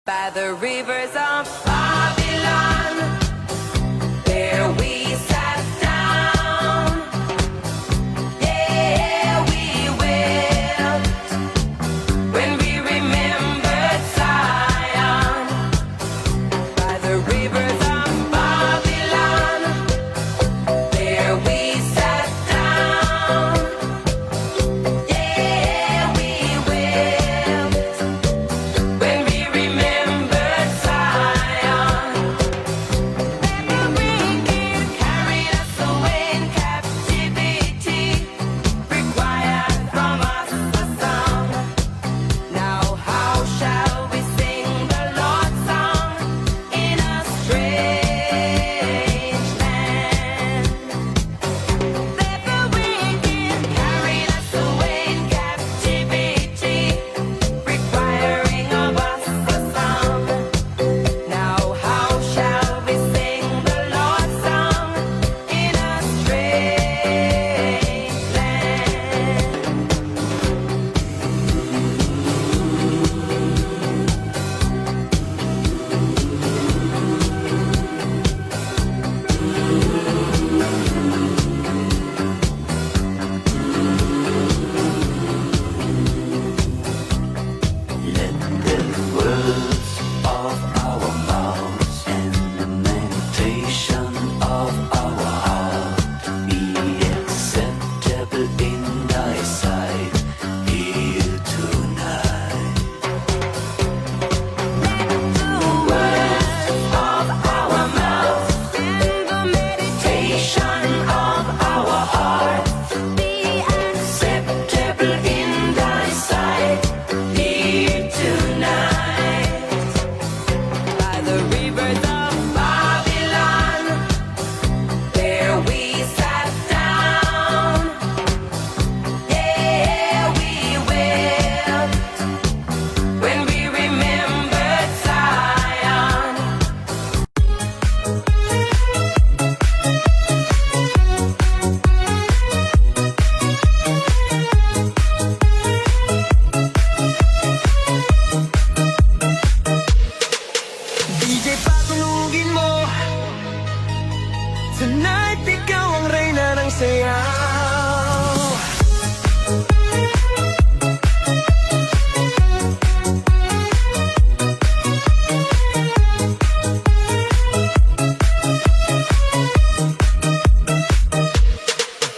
By the rivers of Babylon, there we sat down. Yeah, we wept when we remembered Zion. By the rivers of Babylon, there we sat down. Yeah, we wept when we remembered Zion. Every wicked carried us away in captivity, required from us a song. Now how shall we sing the Lord's song in a strange land? The wicked carried us away in captivity, requiring of us a song. Now how shall we sing the Lord's song in a strange land? Let the words of our mouths and the meditation of our heart be acceptable in thy sight here tonight. The words of our mouth and the meditation of our heart be acceptable in thy sight here tonight. By the rivers of Babylon, there we sat down. Yeah, we wept when we remembered Zion. DJ patulugin mo. Tonight, ikaw ang reyna ng sayaw.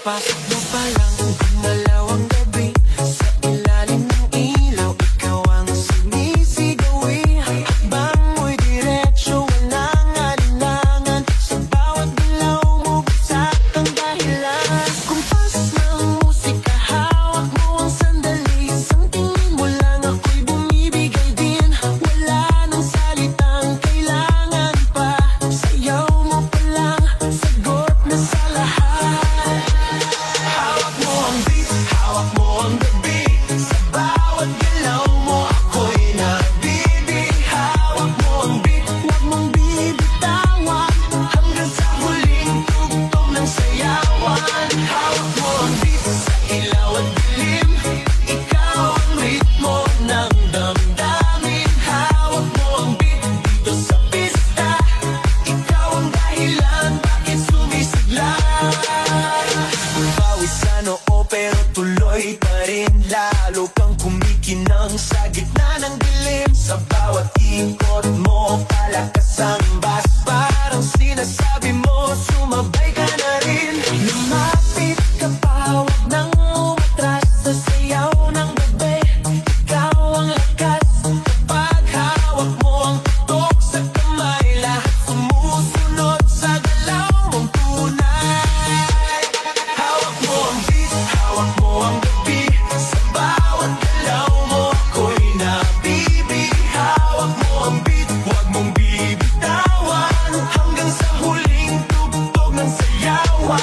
Pasok mo pa lang, gumalaw ang gabi. Sa ilalim ng ilaw, ikaw ang sumisigawi. Hakbang mo'y diretsyo, walang alinlangan. Sa bawat galaw mo, bagsak ang dahilan. Kumpas ng musika, hawak mo ang sandali. Isang tingin mo lang, ako'y bumibigay din. Wala nang salitang kailangan pa. Sayaw mo pa lang, sagot na sa lahat. Hawak mo ang beat, hawak mo ang gabi. Sa bawat galaw mo, ako'y nabibi. Hawak mo ang beat, huwag mong bibitawan. Hanggang sa huling tugtog ng sayawan. Hawak mo ang beat, sa ilaw at dilim. Ikaw ang ritmo ng damdamin. Hawak mo ang beat, dito sa pista. Ikaw ang dahilan, bakit sumisigla. Pawisan oo pero tuloy pa rin. Lalo kang kumikinang sa gitna ng dilim. Sa bawat ikot mo, palakas ang bass. Parang sinasabi mo, sumabay ka na rin. Lumapit ka pa, huwag nang umatras. Sa sayaw ng gabi, ikaw ang lakas. Kapag hawak mo ang tutok sa kamay, lahat sumusunod sa galaw mong tunay. Hawak mo ang beat, hawak mo ang gabi. Sa bawat galaw mo, ako'y nabibi. Hawak mo ang beat, huwag mong bibitawan. Hanggang sa huling tugtog ng sayawan.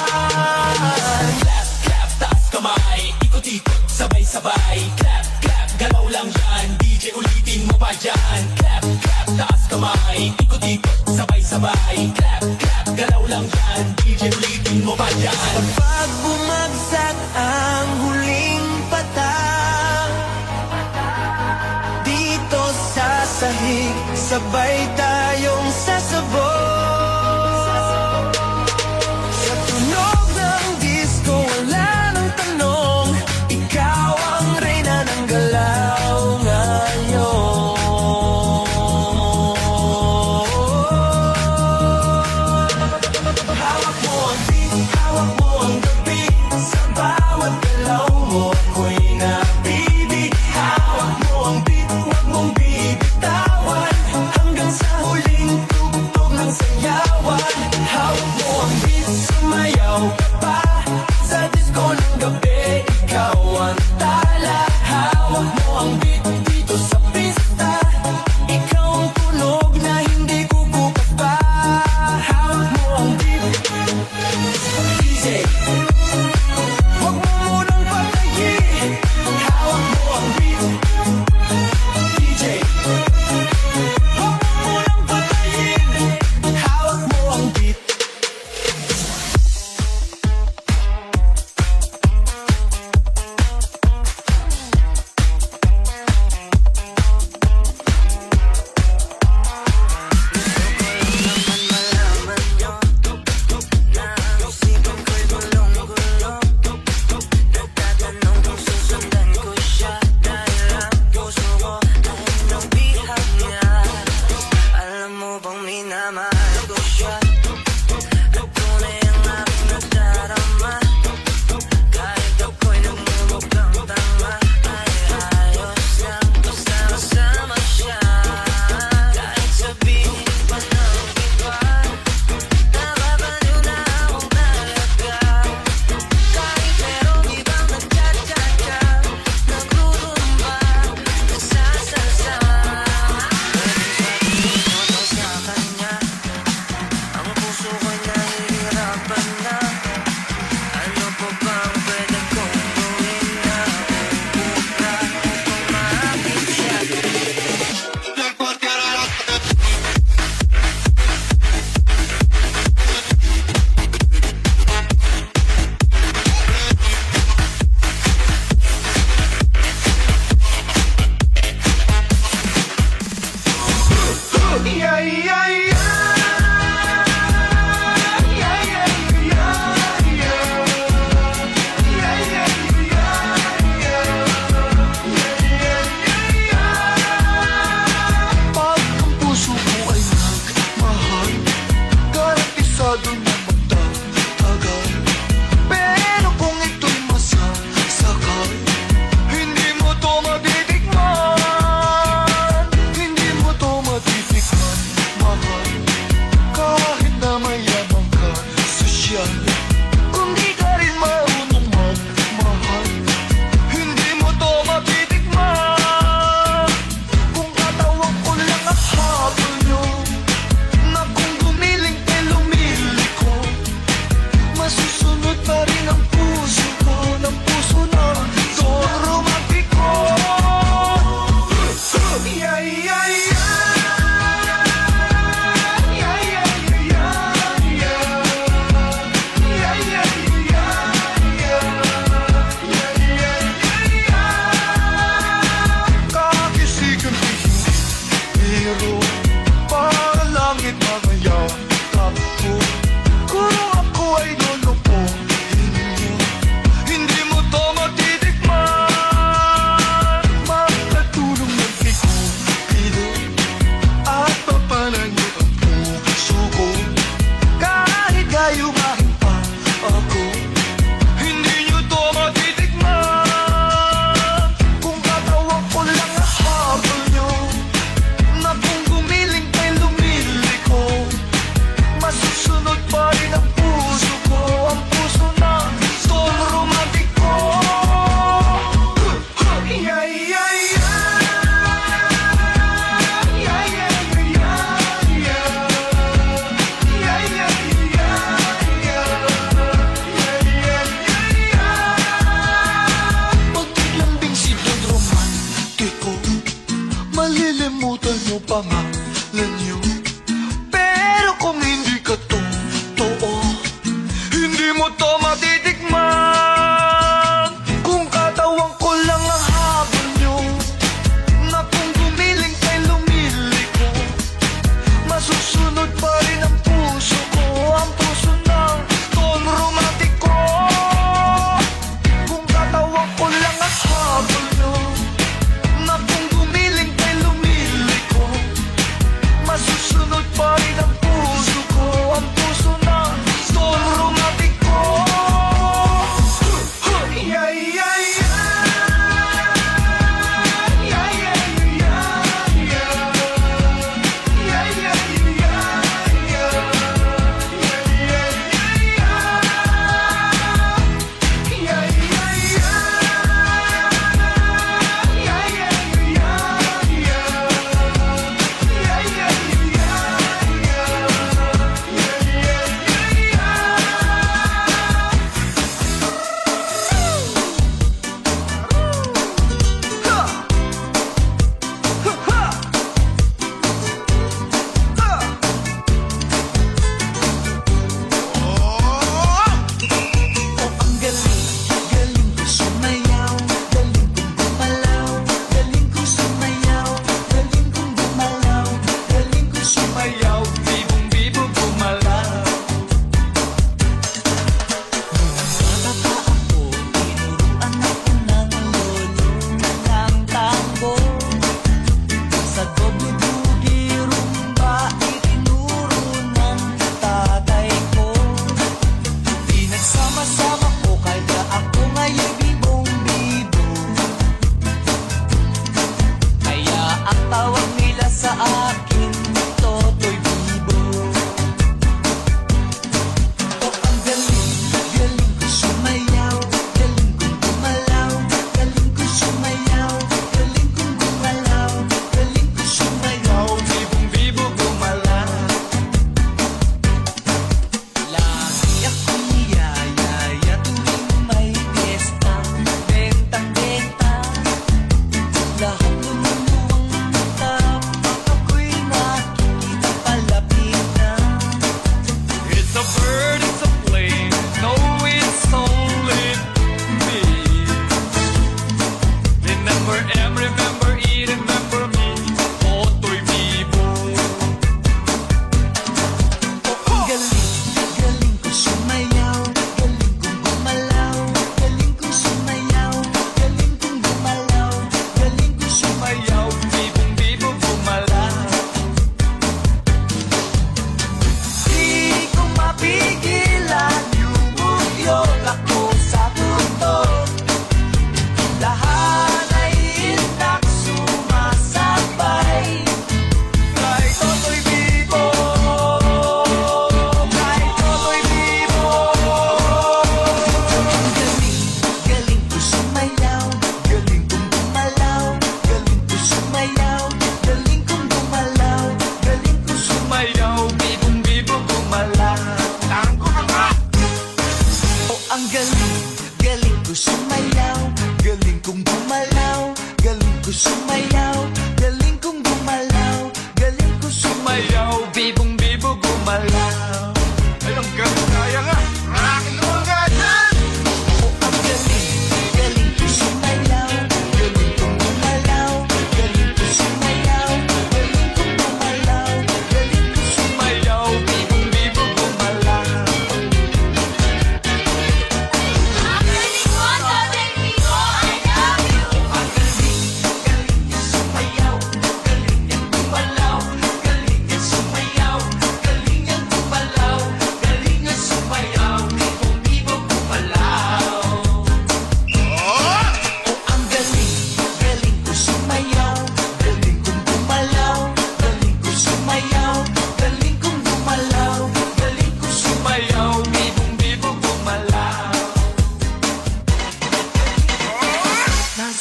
Clap, clap, taas kamay. Ikot-ikot, sabay-sabay. Clap, clap, galaw lang yan. DJ ulitin mo pa dyan. Clap, clap, taas kamay. Ikot-ikot, sabay-sabay. Clap, clap, galaw lang yan. DJ ulitin mo pa dyan. Kapag bumagsak ang huling patak, dito sa sahig sabay tayong sasabog. Sa tunog ng disco, wala nang tanong, ikaw ang reyna ng galaw ngayon. Hawak mo ang beat, hawak mo ang gabi, sa bawat galaw mo ako'y nabibig. Hawak mo ang beat, huwag mong bibitawan, hanggang sa huling tugtog ng sayawan. Hawak mo ang beat, sumayaw ka pa, sa disco ng gabi, ikaw ang tala. Hawak mo ang beat dito sa pista, ikaw ang tunog na hindi kukupas pa. Hawak mo ang beat, DJ, huwag mo munang patayin. Hawak mo ang beat, DJ, huwag mo munang patayin. Hawak mo ang beat. Alam mo bang minamahal ko siya? At tunay ang aking nadarama, kahit ako'y nagmumukhang tama, ay ayos lang basta kasama siya. Kahit sabihin pa ng iba, nakabaliw na akong talaga. Kahit merong ibang nagtsatsaga, nagrurumba, nagsasalsa. Sa kanya, ang puso ko'y nahihirapan na. Ano pa bang pwede kong gawin na buka upang maakit siya? Yeah, yeah, yeah. Yeah, yeah, yeah, yeah. Yeah, yeah, yeah. Pag ang puso mo ay nagmahal, garantisado na magtatagal. Pero kung ito'y masasakal, hindi mo to matitikman. Hindi mo to matitikman, mahal. Kahit na mayaman ka, sosyal, kung di ka rin marunong magmahal, hindi mo to matitikman. Kung katawan ko lang ang habol nyo, na kung gumiling kay lumiliko, masusunod pa rin ang puso ko, ng puso na ito romantiko. Yeah, yeah, yeah. Yeah, yeah, yeah, yeah. Yeah, yeah, yeah, yeah. Yeah, yeah, yeah. Kakisigan ko hindi biro, para langit mga yakap ko. Kung ako ay lulupuhin mo, hindi mo to matitikman. Makatulong ng kikupido at papanayo ang puso ko. Kahit gayumahin pa ako, hindi nyo to matitikman. Kung katawan ko lang ang habol nyo, na kung gumiling kay lumiliko, masusunod pa rin ang puso ko, ang puso na tol romantiko. Yeah, yeah, yeah. Yeah, yeah, yeah, yeah. Yeah, yeah, yeah, yeah. Yeah, yeah, yeah. Pag naglambing si Don Romantiko, malilimutan nyo pangalan nyo. Pero kung hindi ka totoo, hindi mo to matitikman. Kung katawan ko lang ang habol nyo, na kung gumiling kay lumiliko,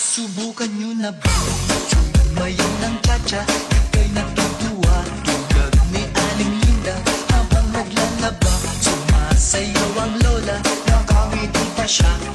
Nasubukan nyo na ba? Sumayaw ng cha-cha, ika'y natutuwa tulad ni Aling Linda habang naglalaba. Sumasayaw ang lola, nakangiti pa siya.